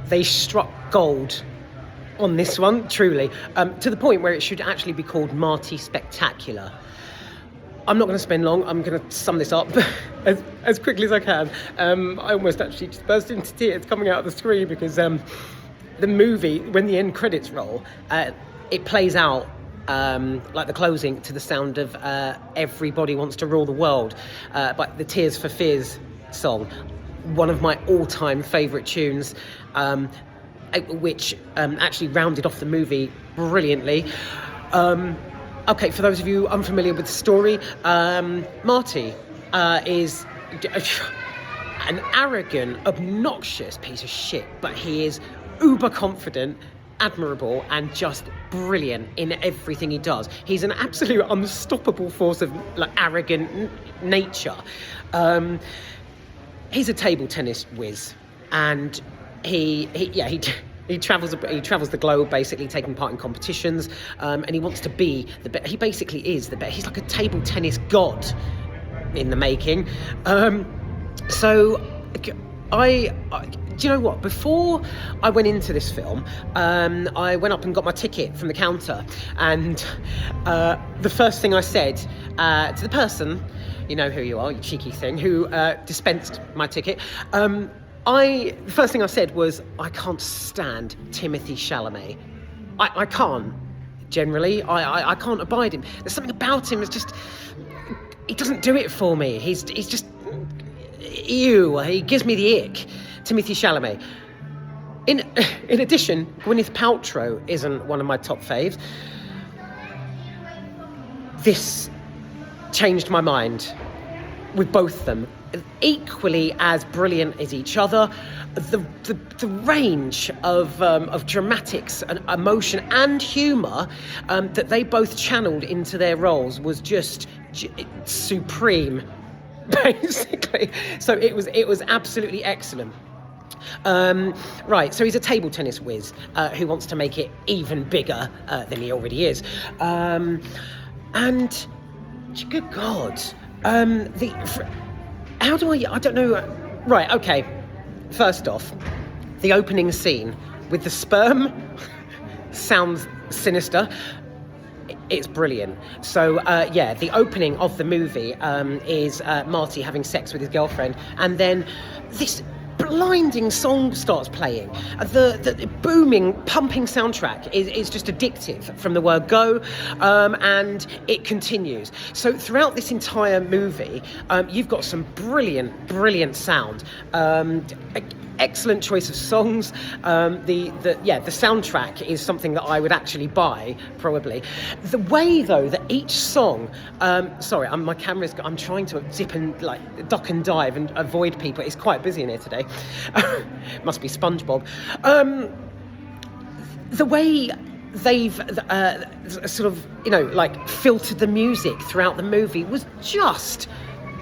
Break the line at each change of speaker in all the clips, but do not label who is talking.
they struck gold on this one, truly, to the point where it should actually be called Marty Spectacular. I'm not going to spend long. I'm going to sum this up as quickly as I can. I almost actually just burst into tears coming out of the screen because the movie, when the end credits roll, it plays out like the closing to the sound of Everybody Wants to Rule the World, by the Tears for Fears song, one of my all-time favourite tunes, which actually rounded off the movie brilliantly. Okay, for those of you unfamiliar with the story, Marty is an arrogant, obnoxious piece of shit, but he is uber confident, admirable, and just brilliant in everything he does. He's an absolute unstoppable force of like arrogant nature. He's a table tennis whiz, and he travels the globe, basically taking part in competitions, and he wants to be the best. He basically is the best. He's like a table tennis god in the making. So do you know what? Before I went into this film, I went up and got my ticket from the counter, and the first thing I said to the person, you know who you are, you cheeky thing, who dispensed my ticket, the first thing I said was, I can't stand Timothée Chalamet. I can't, generally. I can't abide him. There's something about him that's just, he doesn't do it for me. He's just, ew, he gives me the ick. Timothée Chalamet. In addition, Gwyneth Paltrow isn't one of my top faves. This changed my mind with both of them. Equally as brilliant as each other, the range of dramatics and emotion and humour that they both channeled into their roles was just supreme, basically. So it was absolutely excellent. Right, so he's a table tennis whiz who wants to make it even bigger than he already is, and good God, how do I don't know. Right, okay, first off, the opening scene with the sperm sounds sinister. It's brilliant. So, the opening of the movie is Marty having sex with his girlfriend, and then this blinding song starts playing. The booming, pumping soundtrack is just addictive from the word go, and it continues. So throughout this entire movie, you've got some brilliant sound. Excellent choice of songs. The soundtrack is something that I would actually buy, probably. The way, though, that each song... my camera's... I'm trying to zip and, duck and dive and avoid people. It's quite busy in here today. Must be SpongeBob. The way they've filtered the music throughout the movie was just...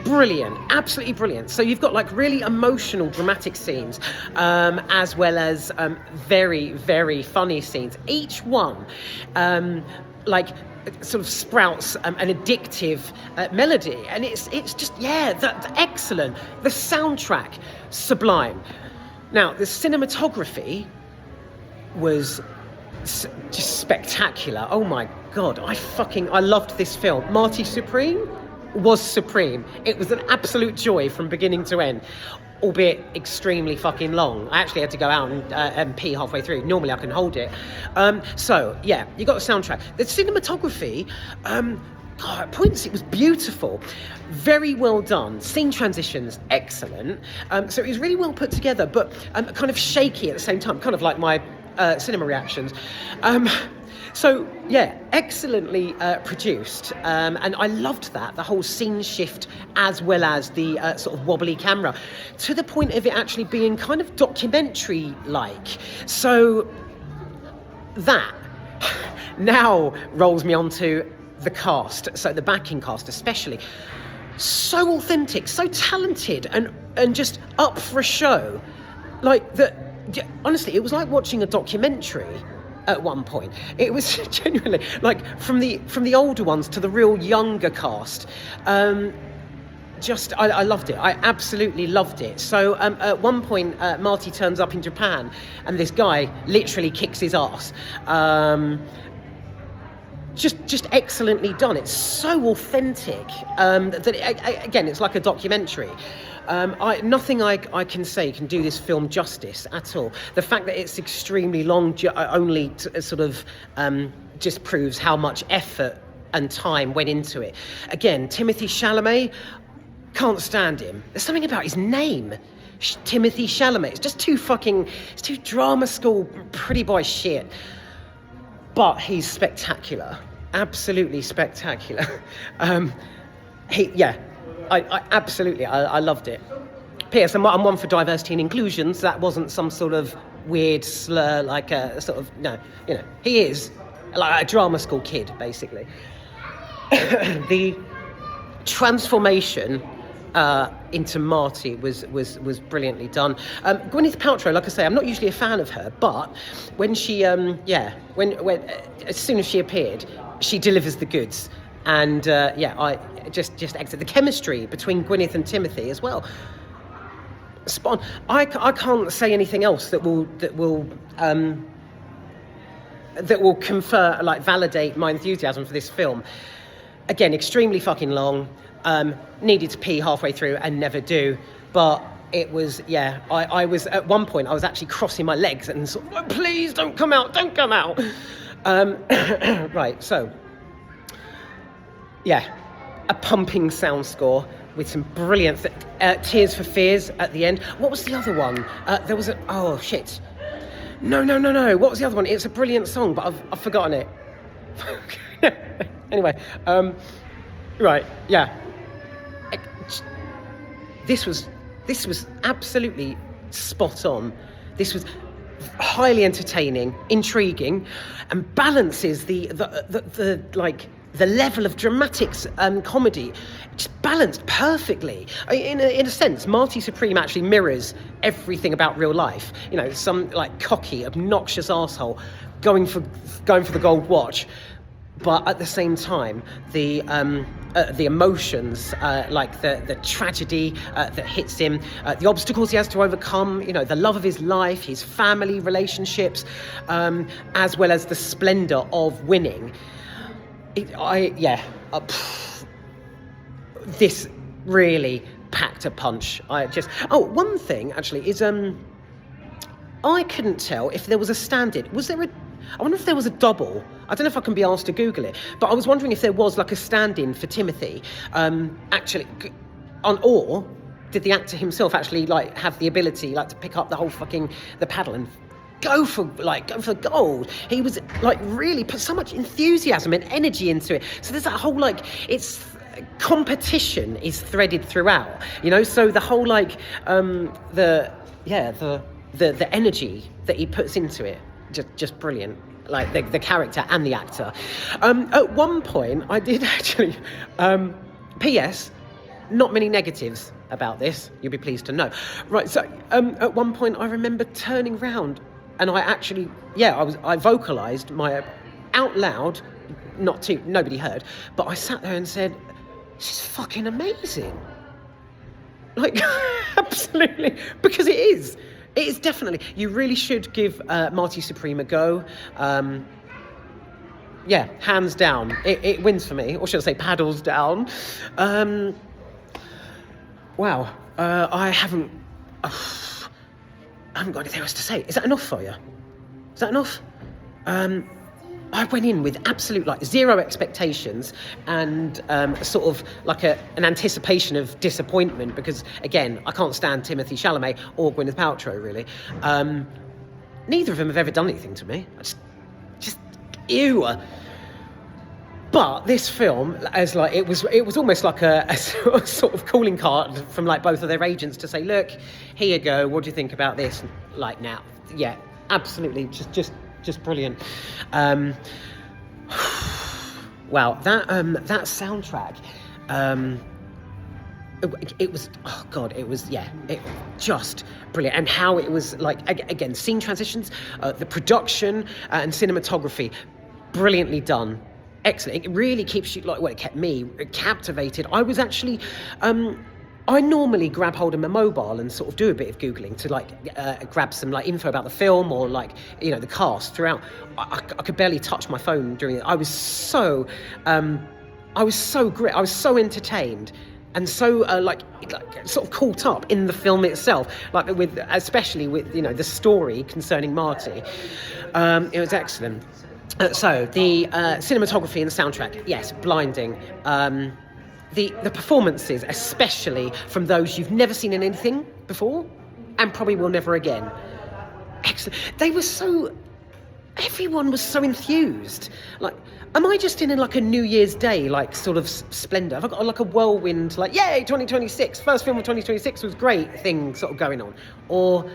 brilliant, absolutely brilliant. So you've got really emotional, dramatic scenes, as well as very, very funny scenes. Each one, sprouts an addictive melody, and it's just excellent. The soundtrack, sublime. Now the cinematography was just spectacular. Oh my God, I loved this film. Marty Supreme was supreme. It was an absolute joy from beginning to end, albeit extremely fucking long. I actually had to go out and pee halfway through. Normally I can hold it. You got the soundtrack. The cinematography, at points it was beautiful. Very well done. Scene transitions, excellent. So it was really well put together, but kind of shaky at the same time, kind of like my cinema reactions. Excellently produced, and I loved that, the whole scene shift as well as the sort of wobbly camera, to the point of it actually being kind of documentary-like. So that now rolls me onto the cast, so the backing cast especially. So authentic, so talented, and just up for a show. Honestly, it was like watching a documentary. At one point, it was genuinely from the older ones to the real younger cast. I loved it. I absolutely loved it. So at one point, Marty turns up in Japan, and this guy literally kicks his ass. Just excellently done. It's so authentic that again, it's like a documentary. Nothing I can say can do this film justice at all. The fact that it's extremely long only sort of just proves how much effort and time went into it. Again, Timothée Chalamet, can't stand him. There's something about his name, Timothée Chalamet. It's just it's too drama school pretty boy shit. But he's spectacular, absolutely spectacular. I absolutely, I loved it. P.S. I'm one for diversity and inclusion, so that wasn't some sort of weird slur, like a sort of, no, he is like a drama school kid, basically. The transformation into Marty was brilliantly done. Gwyneth Paltrow, like I say, I'm not usually a fan of her, but when she, when as soon as she appeared, she delivers the goods. And I just exit the chemistry between Gwyneth and Timothy as well. Spot on. I can't say anything else that will confer, like, validate my enthusiasm for this film. Again, extremely fucking long. Needed to pee halfway through and never do. But it was, I was, at one point, I was actually crossing my legs and sort of, please don't come out. Right, so, a pumping sound score with some brilliant Tears for Fears at the end. What was the other one? There was oh shit. No. What was the other one? It's a brilliant song, but I've forgotten it. Anyway, right, yeah. This was absolutely spot on. This was highly entertaining, intriguing, and balances the level of dramatics and comedy, just balanced perfectly. In a sense, Marty Supreme actually mirrors everything about real life. Some like cocky, obnoxious arsehole going for the gold watch, but at the same time, the emotions, like the tragedy that hits him, the obstacles he has to overcome, the love of his life, his family relationships, as well as the splendor of winning. This really packed a punch. One thing actually is I couldn't tell if there was a stand-in. I wonder if there was a double. I don't know if I can be asked to Google it, but I was wondering if there was like a stand-in for Timothy, actually, or did the actor himself actually like have the ability like to pick up the whole the paddle and go for gold. He was like really put so much enthusiasm and energy into it. So there's that whole it's competition is threaded throughout, so the whole the energy that he puts into it, just brilliant. Like the character and the actor. At one point I did actually P.S. not many negatives about this, you'll be pleased to know. Right, so at one point I remember turning round and I actually, I vocalised my out loud, nobody heard, but I sat there and said, this is fucking amazing. Like, absolutely, because it is. It is definitely. You really should give Marty Supreme a go. Hands down. It wins for me, or should I say paddles down. Wow. I haven't got anything else to say. Is that enough for you? Is that enough? I went in with absolute zero expectations and sort of like an anticipation of disappointment because, again, I can't stand Timothée Chalamet or Gwyneth Paltrow, really. Neither of them have ever done anything to me. Just ew. But this film, as it was almost like a sort of calling card from both of their agents to say, look, here you go. What do you think about this? Now, yeah, absolutely, just brilliant. Wow, that soundtrack. It was, oh God, it was just brilliant. And how it was again, scene transitions, the production and cinematography, brilliantly done. Excellent. It really keeps you it kept me captivated. I was actually I normally grab hold of my mobile and sort of do a bit of Googling to like grab some like info about the film or like, you know, the cast throughout. I could barely touch my phone during it. I was so great. I was so entertained and so like sort of caught up in the film itself, like especially with, you know, the story concerning Marty. It was excellent. So the cinematography and the soundtrack, yes, blinding. The performances, especially from those you've never seen in anything before and probably will never again. Excellent. Everyone was so enthused. Like, am I just in like a New Year's Day, like sort of splendour? Have I got like a whirlwind, like, yay, 2026, first film of 2026 was great thing sort of going on? Or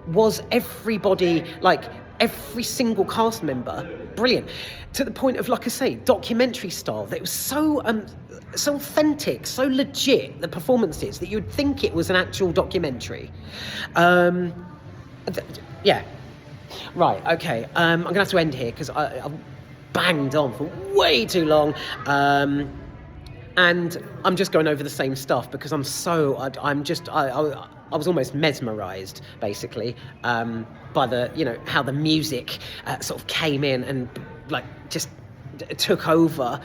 was everybody, like, every single cast member brilliant? To the point of, like I say, documentary style, that it was so authentic, so legit, the performances, that you'd think it was an actual documentary. Yeah. Right, okay. I'm going to have to end here because I've banged on for way too long. And I'm just going over the same stuff because I was almost mesmerised, basically, by the, you know, how the music sort of came in and like just took over.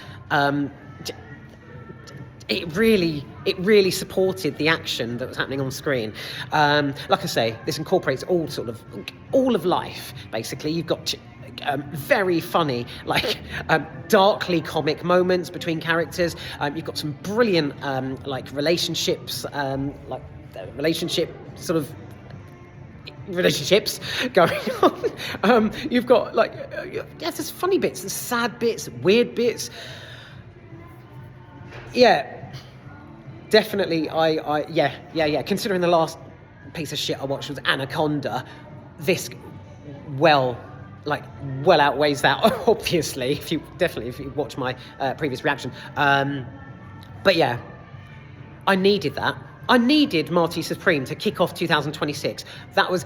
It really supported the action that was happening on screen. Like I say, this incorporates all of life. Basically, you've got very funny, like darkly comic moments between characters. You've got some brilliant relationships, relationships going on. You've got there's funny bits, there's sad bits, weird bits. Yeah, definitely. Considering the last piece of shit I watched was Anaconda, this well outweighs that. Obviously, if you watch my previous reaction. But yeah, I needed that. I needed Marty Supreme to kick off 2026. That was.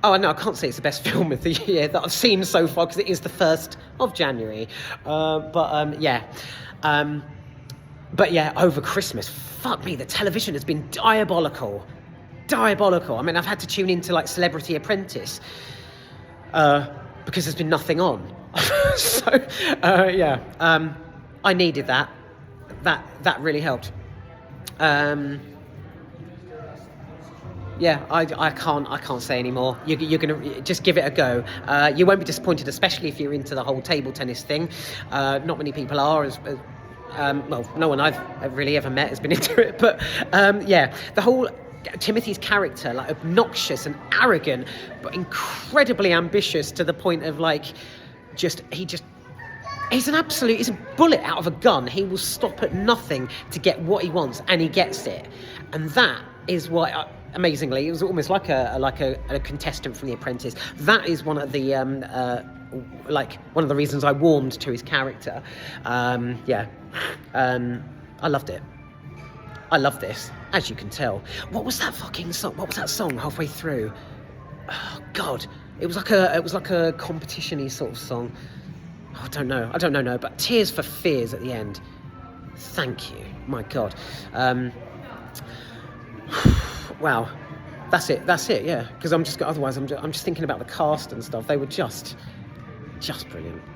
Oh no, I can't say it's the best film of the year that I've seen so far because it is the 1st of January. But yeah, over Christmas, fuck me, the television has been diabolical. I mean, I've had to tune into like Celebrity Apprentice because there's been nothing on. I needed that. That really helped. I can't say anymore. You're gonna just give it a go. You won't be disappointed, especially if you're into the whole table tennis thing. Not many people are. No one I've really ever met has been into it. But the whole Timothy's character, like obnoxious and arrogant, but incredibly ambitious to the point of he's a bullet out of a gun. He will stop at nothing to get what he wants, and he gets it. And that is why, amazingly, it was almost like a contestant from The Apprentice. That is one of the one of the reasons I warmed to his character. I loved it. I love this, as you can tell. What was that fucking song? What was that song halfway through? Oh God, it was like a competition-y sort of song. Oh, I don't know, but Tears for Fears at the end. Thank you, my God. Wow, that's it. Yeah, because I'm just thinking about the cast and stuff. They were just brilliant.